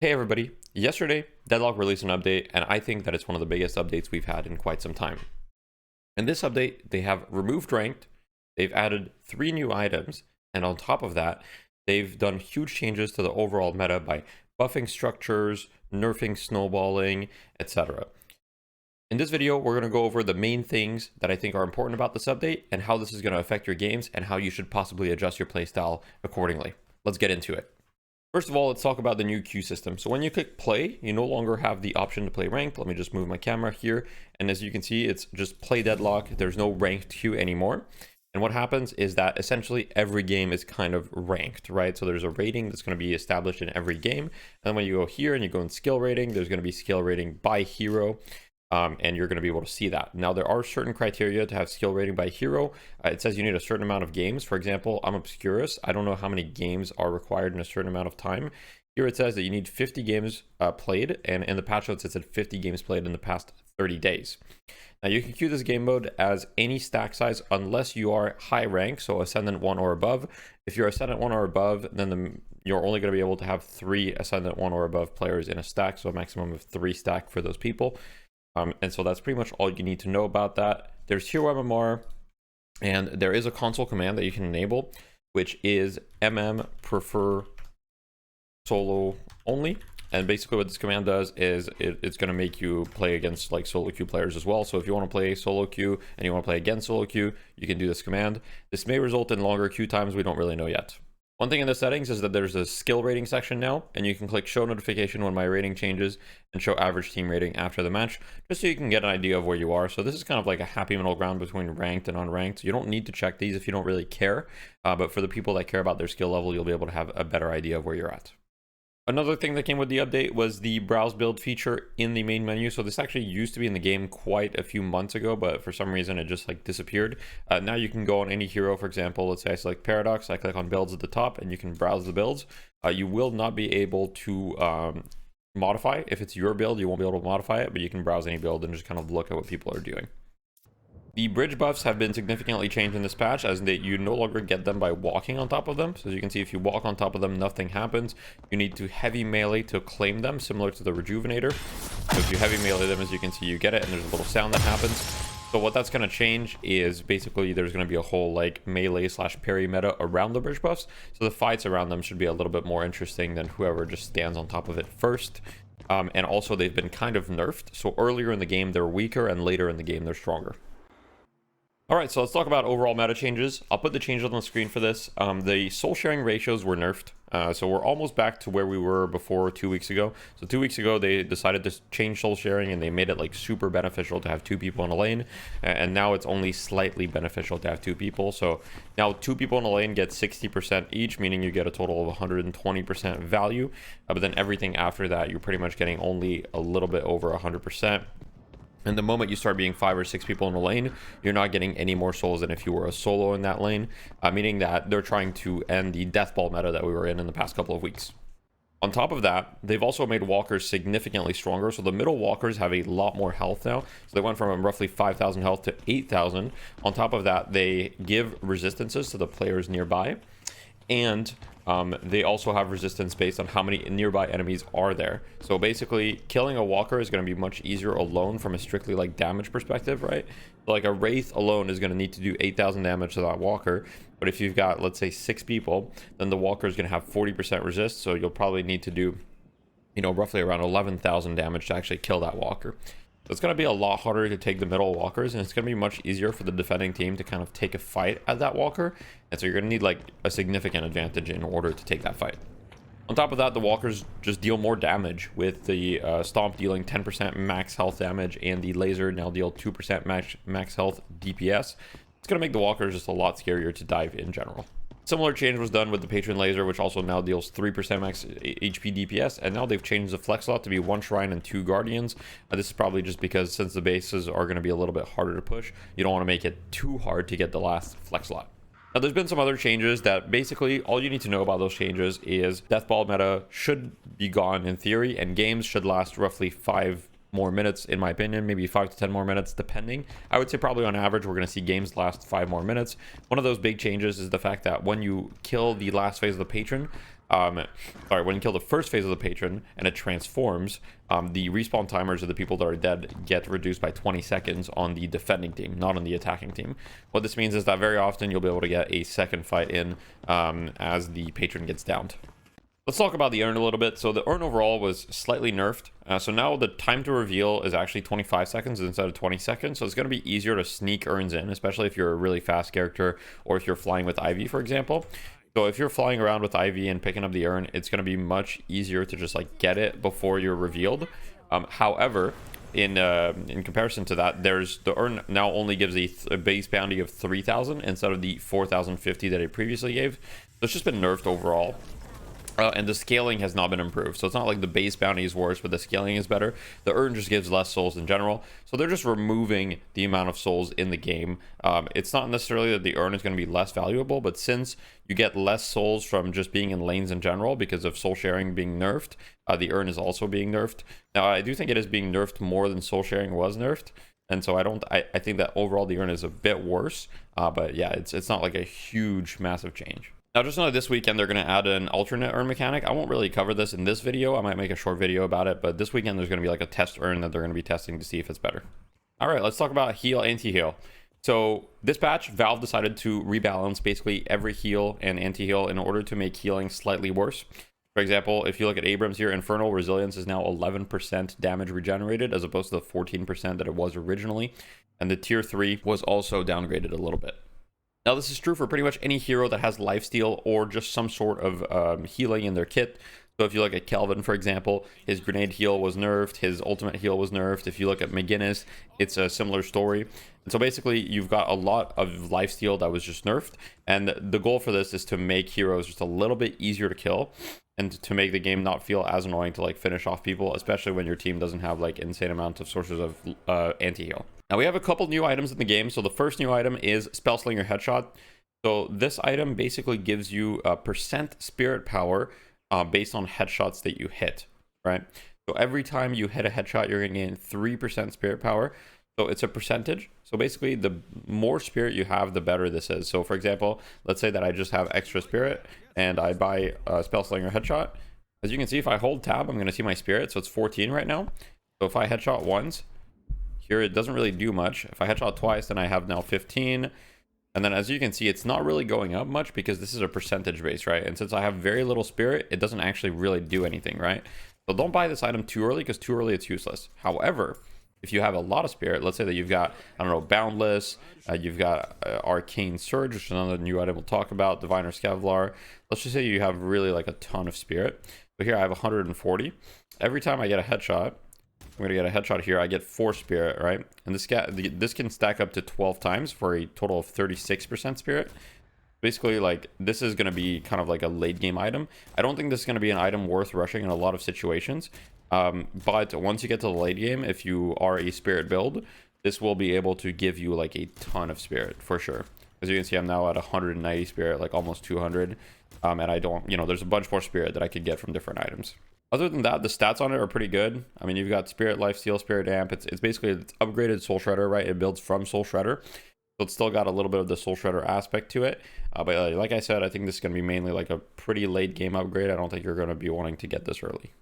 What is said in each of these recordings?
Hey everybody, yesterday Deadlock released an update and I think that it's one of the biggest updates we've had in quite some time. In this update, they have removed ranked, they've added 3 new items, and on top of that, they've done huge changes to the overall meta by buffing structures, nerfing snowballing, etc. In this video, we're going to go over the main things that I think are important about this update and how this is going to affect your games and how you should possibly adjust your playstyle accordingly. Let's get into it. First of all, let's talk about the new queue system. So when you click play, you no longer have the option to play ranked. Let me just move my camera here. And as you can see, it's just play Deadlock. There's no ranked queue anymore. And what happens is that essentially every game is kind of ranked, right? So there's a rating that's going to be established in every game. And when you go here and you go in skill rating, there's going to be skill rating by hero. And you're going to be able to see that. Now, there are certain criteria to have skill rating by hero. It says you need a certain amount of games. For example, I'm Obscurus. I don't know how many games are required in a certain amount of time. Here it says that you need 50 games played, and in the patch notes it said 50 games played in the past 30 days. Now, you can queue this game mode as any stack size unless you are high rank, so Ascendant 1 or above. If you're Ascendant 1 or above, then you're only going to be able to have 3 Ascendant 1 or above players in a stack, so a maximum of 3 stack for those people. And so that's pretty much all you need to know about that. There's Hero MMR, and there is a console command that you can enable, which is prefer solo only. And basically what this command does is it's going to make you play against like solo queue players as well. So if you want to play solo queue and you want to play against solo queue, you can do this command. This may result in longer queue times. We don't really know yet. One thing in the settings is that there's a skill rating section now, and you can click show notification when my rating changes and show average team rating after the match, just so you can get an idea of where you are. So this is kind of like a happy middle ground between ranked and unranked. You don't need to check these if you don't really care, but for the people that care about their skill level, you'll be able to have a better idea of where you're at. Another thing that came with the update was the browse build feature in the main menu. So this actually used to be in the game quite a few months ago, but for some reason it just like disappeared. Now you can go on any hero. For example, let's say I select Paradox, I click on builds at the top and you can browse the builds. You will not be able to modify. If it's your build, you won't be able to modify it, but you can browse any build and just kind of look at what people are doing. The bridge buffs have been significantly changed in this patch, as that you no longer get them by walking on top of them. So as you can see, if you walk on top of them, nothing happens. You need to heavy melee to claim them, similar to the Rejuvenator. So if you heavy melee them, as you can see, you get it, and there's a little sound that happens. So what that's going to change is basically there's going to be a whole like melee / parry meta around the bridge buffs. So the fights around them should be a little bit more interesting than whoever just stands on top of it first. And also they've been kind of nerfed. So earlier in the game, they're weaker, and later in the game, they're stronger. All right, so let's talk about overall meta changes. I'll put the changes on the screen for this. The soul sharing ratios were nerfed. So we're almost back to where we were before 2 weeks ago. So 2 weeks ago, they decided to change soul sharing and they made it like super beneficial to have 2 people in a lane. And now it's only slightly beneficial to have 2 people. So now 2 people in a lane get 60% each, meaning you get a total of 120% value. But then everything after that, you're pretty much getting only a little bit over 100%. And the moment you start being 5 or 6 people in a lane, you're not getting any more souls than if you were a solo in that lane, meaning that they're trying to end the death ball meta that we were in the past couple of weeks. On top of that, they've also made walkers significantly stronger. So the middle walkers have a lot more health now. So they went from roughly 5,000 health to 8,000. On top of that, they give resistances to the players nearby. And they also have resistance based on how many nearby enemies are there. So basically, killing a walker is going to be much easier alone from a strictly like damage perspective, right? So like a wraith alone is going to need to do 8,000 damage to that walker. But if you've got, let's say, 6 people, then the walker is going to have 40% resist. So you'll probably need to do, roughly around 11,000 damage to actually kill that walker. So it's going to be a lot harder to take the middle walkers, and it's going to be much easier for the defending team to kind of take a fight at that walker. And so you're going to need like a significant advantage in order to take that fight. On top of that, the walkers just deal more damage, with the stomp dealing 10% max health damage and the laser now deal 2% max health DPS. It's going to make the walkers just a lot scarier to dive in general. Similar change was done with the Patron Laser, which also now deals 3% max HP DPS, and now they've changed the flex slot to be 1 Shrine and 2 Guardians. This is probably just because since the bases are going to be a little bit harder to push, you don't want to make it too hard to get the last flex slot. Now, there's been some other changes that basically all you need to know about those changes is Deathball meta should be gone in theory, and games should last roughly 5 more minutes, in my opinion, maybe 5 to 10 more minutes depending. I would say probably on average we're going to see games last 5 more minutes. One of those big changes is the fact that when you kill the last phase of the patron, Sorry, when you kill the first phase of the patron and it transforms, the respawn timers of the people that are dead get reduced by 20 seconds on the defending team, not on the attacking team. What this means is that very often you'll be able to get a second fight in as the patron gets downed. Let's talk about the urn a little bit. So the urn overall was slightly nerfed. So now the time to reveal is actually 25 seconds instead of 20 seconds. So it's going to be easier to sneak urns in, especially if you're a really fast character or if you're flying with Ivy, for example. So if you're flying around with Ivy and picking up the urn, it's going to be much easier to just like get it before you're revealed. However, in comparison to that, the urn now only gives a base bounty of 3,000 instead of the 4,050 that it previously gave. So it's just been nerfed overall. And the scaling has not been improved. So it's not like the base bounty is worse, but the scaling is better. The urn just gives less souls in general. So they're just removing the amount of souls in the game. It's not necessarily that the urn is going to be less valuable, but since you get less souls from just being in lanes in general because of soul sharing being nerfed, the urn is also being nerfed. Now, I do think it is being nerfed more than soul sharing was nerfed. And so I think that overall the urn is a bit worse. But yeah, it's not like a huge, massive change. Now, just know this weekend they're going to add an alternate urn mechanic. I won't really cover this in this video. I might make a short video about it, but this weekend there's going to be like a test urn that they're going to be testing to see if it's better. All right, let's talk about heal, anti-heal. So this patch, Valve decided to rebalance basically every heal and anti-heal in order to make healing slightly worse. For example, if you look at Abrams here, Infernal Resilience is now 11% damage regenerated as opposed to the 14% that it was originally. And the tier 3 was also downgraded a little bit. Now, this is true for pretty much any hero that has lifesteal or just some sort of healing in their kit. So if you look at Kelvin, for example, his grenade heal was nerfed, his ultimate heal was nerfed. If you look at McGinnis, it's a similar story. And so basically, you've got a lot of lifesteal that was just nerfed. And the goal for this is to make heroes just a little bit easier to kill and to make the game not feel as annoying to like finish off people, especially when your team doesn't have like insane amounts of sources of anti-heal. Now, we have a couple new items in the game. So the first new item is Spellslinger Headshot. So this item basically gives you a % spirit power based on headshots that you hit, right? So every time you hit a headshot, you're going to gain 3% spirit power. So it's a percentage. So basically, the more spirit you have, the better this is. So for example, let's say that I just have extra spirit and I buy a Spellslinger Headshot. As you can see, if I hold tab, I'm going to see my spirit. So it's 14 right now. So if I headshot once, here it doesn't really do much. If I headshot twice, then I have now 15. And then as you can see, it's not really going up much because this is a percentage base, right? And since I have very little spirit, it doesn't actually really do anything, right? So don't buy this item too early because too early it's useless. However, if you have a lot of spirit, let's say that you've got, I don't know, Boundless, you've got Arcane Surge, which is another new item we'll talk about, Diviner Scavlar. Let's just say you have really like a ton of spirit. So here I have 140. Every time I get a headshot, I'm going to get a headshot here. I get 4 spirit, right? And this can stack up to 12 times for a total of 36% spirit. Basically, like, this is going to be kind of like a late game item. I don't think this is going to be an item worth rushing in a lot of situations. But once you get to the late game, if you are a spirit build, this will be able to give you like a ton of spirit for sure. As you can see, I'm now at 190 spirit, like almost 200. And I don't, there's a bunch more spirit that I could get from different items. Other than that, the stats on it are pretty good. I mean, you've got Spirit, Lifesteal, Spirit Amp. It's basically it's upgraded Soul Shredder, right? It builds from Soul Shredder. So it's still got a little bit of the Soul Shredder aspect to it. But like I said, I think this is going to be mainly like a pretty late game upgrade. I don't think you're going to be wanting to get this early.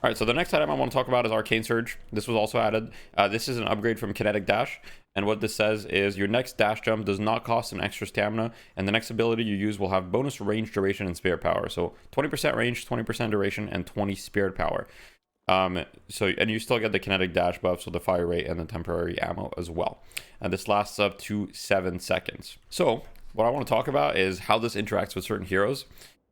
All right, so the next item I want to talk about is Arcane Surge. This was also added. This is an upgrade from Kinetic Dash. And what this says is your next dash jump does not cost an extra stamina. And the next ability you use will have bonus range, duration, and spirit power. So 20% range, 20% duration, and 20 spirit power. And you still get the Kinetic Dash buff, so the fire rate and the temporary ammo as well. And this lasts up to 7 seconds. So what I want to talk about is how this interacts with certain heroes.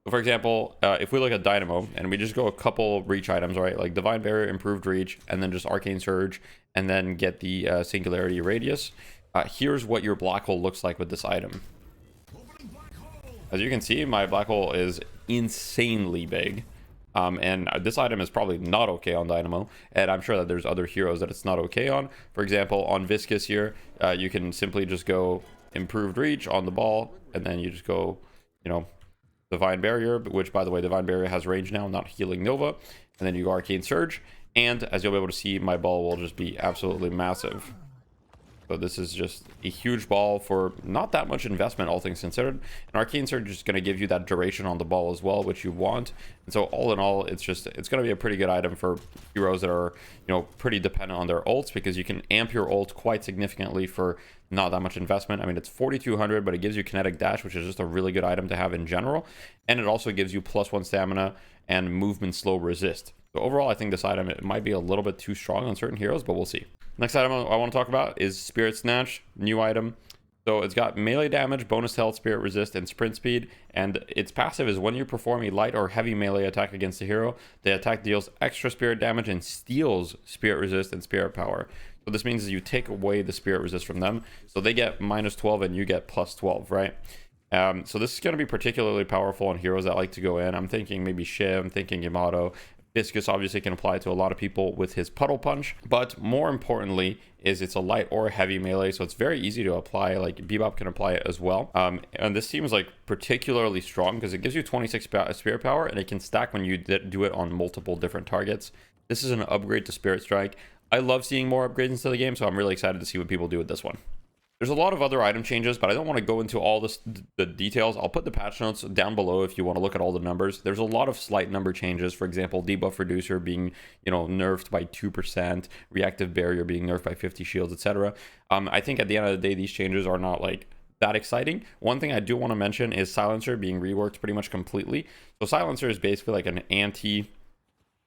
So for example, if we look at Dynamo and we just go a couple reach items, right? Like Divine Barrier, improved reach, and then just Arcane Surge, and then get the Singularity Radius. Here's what your black hole looks like with this item. As you can see, my black hole is insanely big. And this item is probably not okay on Dynamo, and I'm sure that there's other heroes that it's not okay on. For example, on Viscous here, you can simply just go improved reach on the ball, and then you just go, Divine Barrier, which, by the way, Divine Barrier has range now, not healing Nova. And then you go Arcane Surge, and as you'll be able to see, my ball will just be absolutely massive. So this is just a huge ball for not that much investment, all things considered. And Arcane Surge is going to give you that duration on the ball as well, which you want. And so all in all, it's going to be a pretty good item for heroes that are, pretty dependent on their ults, because you can amp your ult quite significantly for not that much investment. I mean, it's 4,200, but it gives you kinetic dash, which is just a really good item to have in general. And it also gives you +1 stamina and movement slow resist. So overall, I think this item, it might be a little bit too strong on certain heroes, but we'll see. Next item I want to talk about is Spirit Snatch, new item. So it's got melee damage, bonus health, spirit resist, and sprint speed. And its passive is when you perform a light or heavy melee attack against a hero, the attack deals extra spirit damage and steals spirit resist and spirit power. So this means you take away the spirit resist from them. So they get -12 and you get +12, right? So this is going to be particularly powerful on heroes that like to go in. I'm thinking maybe Shiv, I'm thinking Yamato. Viscous obviously can apply to a lot of people with his puddle punch, but more importantly is it's a light or heavy melee, so it's very easy to apply. Like Bebop can apply it as well. And this seems like particularly strong because it gives you 26 spirit power, and it can stack when you do it on multiple different targets. This is an upgrade to Spirit Strike. I love seeing more upgrades into the game, so I'm really excited to see what people do with this one. There's a lot of other item changes, but I don't want to go into all the details. I'll put the patch notes down below if you want to look at all the numbers. There's a lot of slight number changes. For example, debuff reducer being, nerfed by 2%, reactive barrier being nerfed by 50 shields, etc. I think at the end of the day, these changes are not like that exciting. One thing I do want to mention is Silencer being reworked pretty much completely. So Silencer is basically like an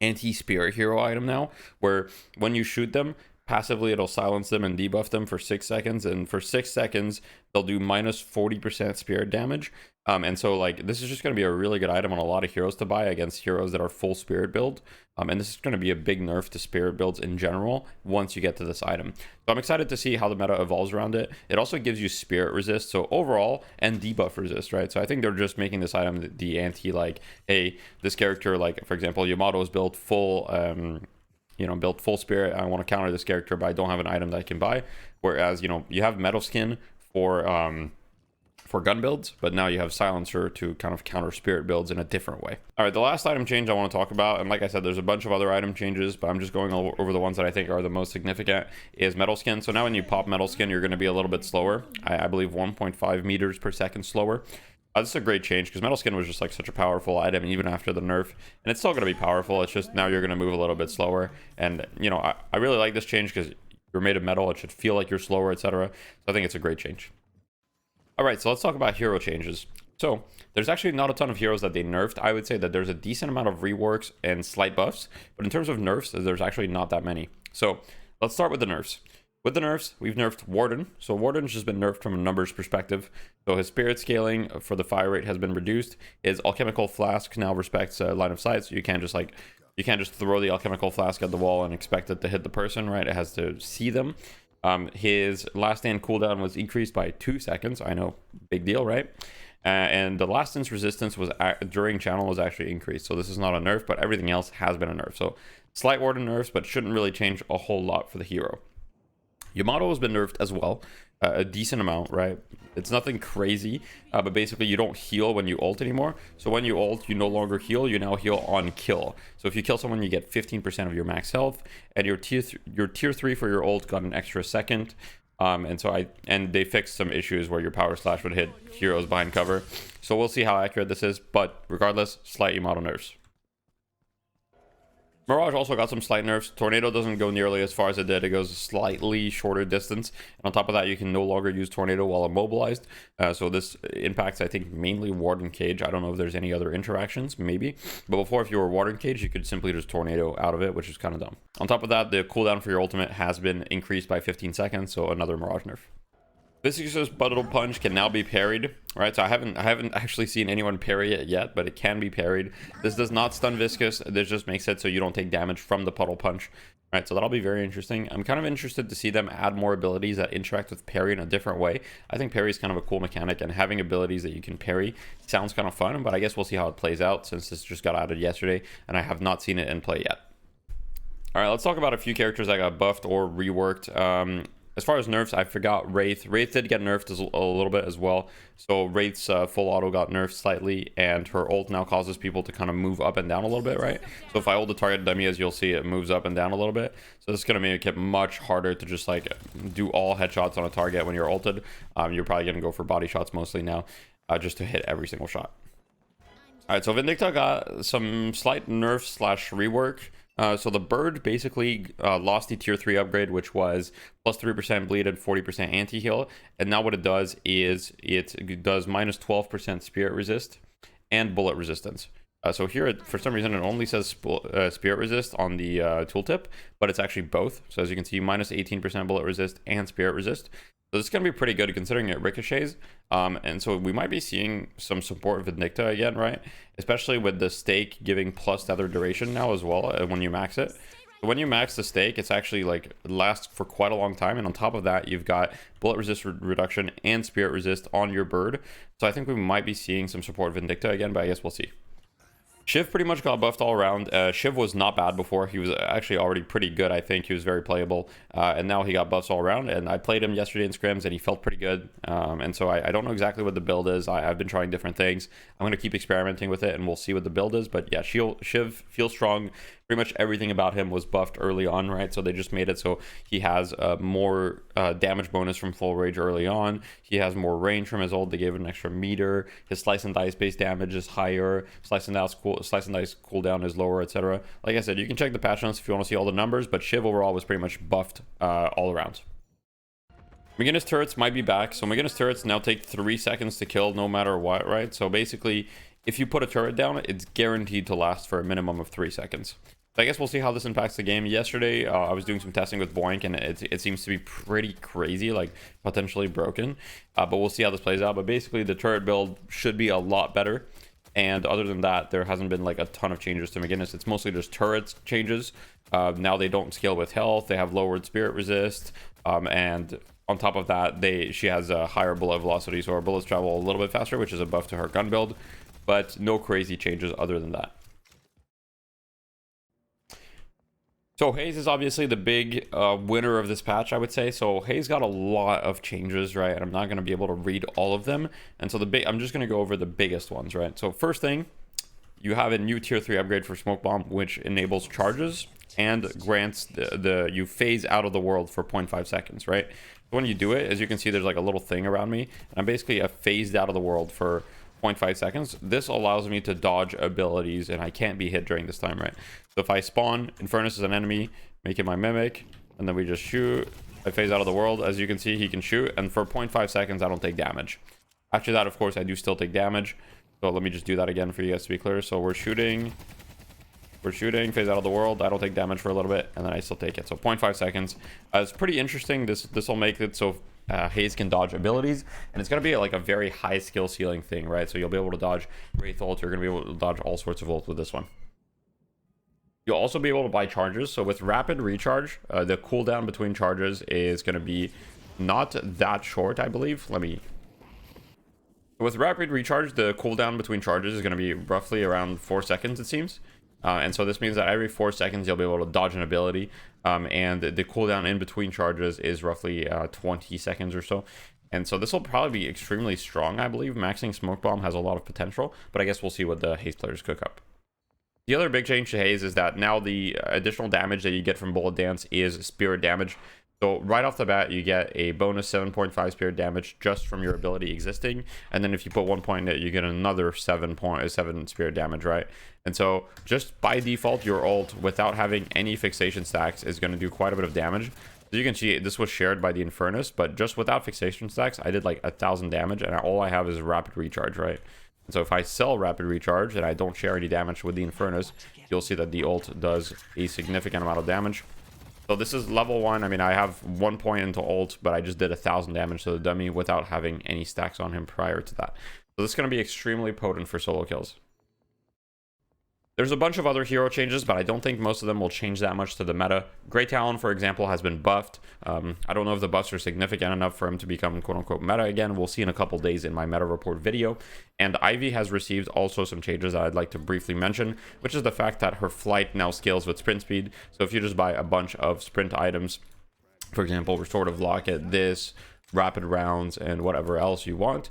anti-spirit hero item now, where when you shoot them, passively it'll silence them and debuff them for 6 seconds, and for 6 seconds they'll do -40% spirit damage. And so like this is just going to be a really good item on a lot of heroes to buy against heroes that are full spirit build. And this is going to be a big nerf to spirit builds in general once you get to this item. So I'm excited to see how the meta evolves around it. It also gives you spirit resist, so overall, and debuff resist, right? So I think they're just making this item the anti, like, hey, this character, like for example, Yamato is built full built full spirit. I want to counter this character, but I don't have an item that I can buy. Whereas, you have metal skin for gun builds, but now you have Silencer to kind of counter spirit builds in a different way. All right, the last item change I want to talk about, and like I said, there's a bunch of other item changes, but I'm just going over the ones that I think are the most significant, is metal skin. So now when you pop metal skin, you're going to be a little bit slower. I believe 1.5 meters per second slower. This is a great change because metal skin was just like such a powerful item even after the nerf, and it's still going to be powerful. It's just now you're going to move a little bit slower, and I really like this change because you're made of metal. It should feel like you're slower, etc. So I think it's a great change. All right, so let's talk about hero changes. So there's actually not a ton of heroes that they nerfed. I would say that there's a decent amount of reworks and slight buffs, but in terms of nerfs, there's actually not that many. So let's start with the nerfs. With the nerfs, we've nerfed Warden. So Warden's just been nerfed from a numbers perspective. So his spirit scaling for the fire rate has been reduced. His alchemical flask now respects line of sight, so you can't just throw the alchemical flask at the wall and expect it to hit the person, right? It has to see them. His last stand cooldown was increased by 2 seconds. I know, big deal, right? And the last instance resistance was during channel was actually increased. So this is not a nerf, but everything else has been a nerf. So slight Warden nerfs, but shouldn't really change a whole lot for the hero. Yamato has been nerfed as well, a decent amount, right? It's nothing crazy, but basically you don't heal when you ult anymore. So when you ult, you no longer heal, you now heal on kill. So if you kill someone, you get 15% of your max health, and your tier 3 for your ult got an extra second. And they fixed some issues where your power slash would hit heroes behind cover. So we'll see how accurate this is, but regardless, slight Yamato nerfs. Mirage also got some slight nerfs. Tornado doesn't go nearly as far as it did. It goes a slightly shorter distance. And on top of that, you can no longer use Tornado while immobilized. So this impacts, I think, mainly Warden Cage. I don't know if there's any other interactions, maybe. But before, if you were Warden Cage, you could simply just Tornado out of it, which is kind of dumb. On top of that, the cooldown for your ultimate has been increased by 15 seconds, so another Mirage nerf. Viscous Puddle Punch can now be parried, right? So I haven't actually seen anyone parry it yet, but it can be parried. This does not stun Viscous. This just makes it so you don't take damage from the Puddle Punch, right? So that'll be very interesting. I'm kind of interested to see them add more abilities that interact with parry in a different way. I think parry is kind of a cool mechanic, and having abilities that you can parry sounds kind of fun, but I guess we'll see how it plays out since this just got added yesterday, and I have not seen it in play yet. All right, let's talk about a few characters that got buffed or reworked. As far as nerfs, I forgot Wraith. Wraith did get nerfed a little bit as well. So Wraith's full auto got nerfed slightly, and her ult now causes people to kind of move up and down a little bit, right? So if I hold the target dummy, as you'll see, it moves up and down a little bit. So this is going to make it much harder to just like do all headshots on a target when you're ulted. You're probably going to go for body shots mostly now, just to hit every single shot. All right, so Vindicta got some slight nerf slash rework. So the bird basically lost the tier 3 upgrade, which was plus 3% bleeded, 40% anti-heal. And now what it does is it does minus 12% spirit resist and bullet resistance. So here, for some reason, it only says spirit resist on the tooltip, but it's actually both. So as you can see, minus 18% bullet resist and spirit resist. So this is going to be pretty good considering it ricochets. And so we might be seeing some support Vindicta again, right? Especially with the stake giving plus tether duration now as well when you max it. So when you max the stake, it's actually like lasts for quite a long time. And on top of that, you've got bullet resist reduction and spirit resist on your bird. So I think we might be seeing some support Vindicta again, but I guess we'll see. Shiv pretty much got buffed all around. Shiv was not bad before. He was actually already pretty good, I think. He was very playable. And now he got buffs all around. And I played him yesterday in scrims, and he felt pretty good. And so I don't know exactly what the build is. I've been trying different things. I'm going to keep experimenting with it, and we'll see what the build is. But yeah, Shiv feels strong. Pretty much everything about him was buffed early on, right? So they just made it so he has more damage bonus from full rage early on. He has more range from his ult. They gave it an extra meter. His slice and dice base damage is higher. Slice and dice cooldown is lower, etc. Like I said, you can check the patch notes if you want to see all the numbers, but Shiv overall was pretty much buffed all around. Maginnis turrets might be back. So Maginnis turrets now take 3 seconds to kill no matter what, right? So basically, if you put a turret down, it's guaranteed to last for a minimum of 3 seconds. So I guess we'll see how this impacts the game. Yesterday, I was doing some testing with Boink, and it seems to be pretty crazy, like potentially broken. But we'll see how this plays out. But basically, the turret build should be a lot better. And other than that, there hasn't been like a ton of changes to Maginnis. It's mostly just turrets changes. Now they don't scale with health. They have lowered spirit resist. And on top of that, she has a higher bullet velocity. So her bullets travel a little bit faster, which is a buff to her gun build. But no crazy changes other than that. So Haze is obviously the big winner of this patch, I would say. So Haze got a lot of changes, right? And I'm not going to be able to read all of them. And so I'm just going to go over the biggest ones, right? So first thing, you have a new tier 3 upgrade for Smoke Bomb, which enables charges and grants you phase out of the world for 0.5 seconds, right? When you do it, as you can see, there's like a little thing around me. And I'm basically phased out of the world for 0.5 seconds. This allows me to dodge abilities, and I can't be hit during this time, right? So if I spawn Infernus as an enemy, make it my mimic, and then we just shoot, I phase out of the world. As you can see, he can shoot, and for 0.5 seconds I don't take damage. After that, of course, I do still take damage. So let me just do that again for you guys to be clear. So we're shooting, phase out of the world, I don't take damage for a little bit, and then I still take it. So 0.5 seconds. It's pretty interesting. This will make it so Haze can dodge abilities, and it's going to be like a very high skill ceiling thing, right? So you'll be able to dodge Wraith ult. You're going to be able to dodge all sorts of ult with this one. You'll also be able to buy charges. So with rapid recharge, the cooldown between charges is going to be not that short, I believe. With rapid recharge, the cooldown between charges is going to be roughly around 4 seconds, it seems. And so this means that every 4 seconds you'll be able to dodge an ability, and the cooldown in between charges is roughly 20 seconds or so. And so this will probably be extremely strong, I believe. Maxing Smoke Bomb has a lot of potential, but I guess we'll see what the Haze players cook up. The other big change to Haze is that now the additional damage that you get from Bullet Dance is spirit damage. So right off the bat, you get a bonus 7.5 spirit damage just from your ability existing. And then if you put 1 point in it, you get another 7 spirit damage, right? And so just by default, your ult, without having any fixation stacks, is going to do quite a bit of damage. So you can see this was shared by the Infernus, but just without fixation stacks, I did like 1,000 damage, and all I have is rapid recharge, right? And so if I sell rapid recharge and I don't share any damage with the Infernus, you'll see that the ult does a significant amount of damage. So this is level 1. I mean, I have 1 point into ult, but I just did 1,000 damage to the dummy without having any stacks on him prior to that. So this is going to be extremely potent for solo kills. There's a bunch of other hero changes, but I don't think most of them will change that much to the meta. Grey Talon, for example, has been buffed. I don't know if the buffs are significant enough for him to become quote-unquote meta again. We'll see in a couple days in my meta report video. And Ivy has received also some changes that I'd like to briefly mention, which is the fact that her flight now scales with sprint speed. So if you just buy a bunch of sprint items, for example, restorative locket, this, rapid rounds, and whatever else you want,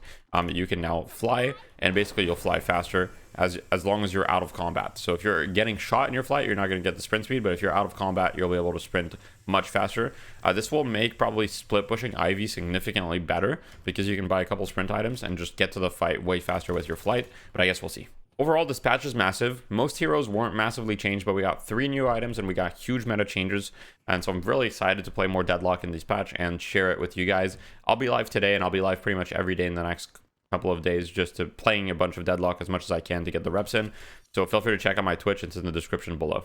you can now fly, and basically you'll fly faster as long as you're out of combat. So if you're getting shot in your flight, you're not going to get the sprint speed, but if you're out of combat, you'll be able to sprint much faster. This will make probably split pushing Ivy significantly better, because you can buy a couple sprint items and just get to the fight way faster with your flight, but I guess we'll see. Overall, this patch is massive. Most heroes weren't massively changed, but we got 3 new items and we got huge meta changes. And so I'm really excited to play more Deadlock in this patch and share it with you guys. I'll be live today, and I'll be live pretty much every day in the next couple of days, just to playing a bunch of Deadlock as much as I can to get the reps in. So feel free to check out my Twitch. It's in the description below.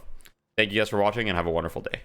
Thank you guys for watching, and have a wonderful day.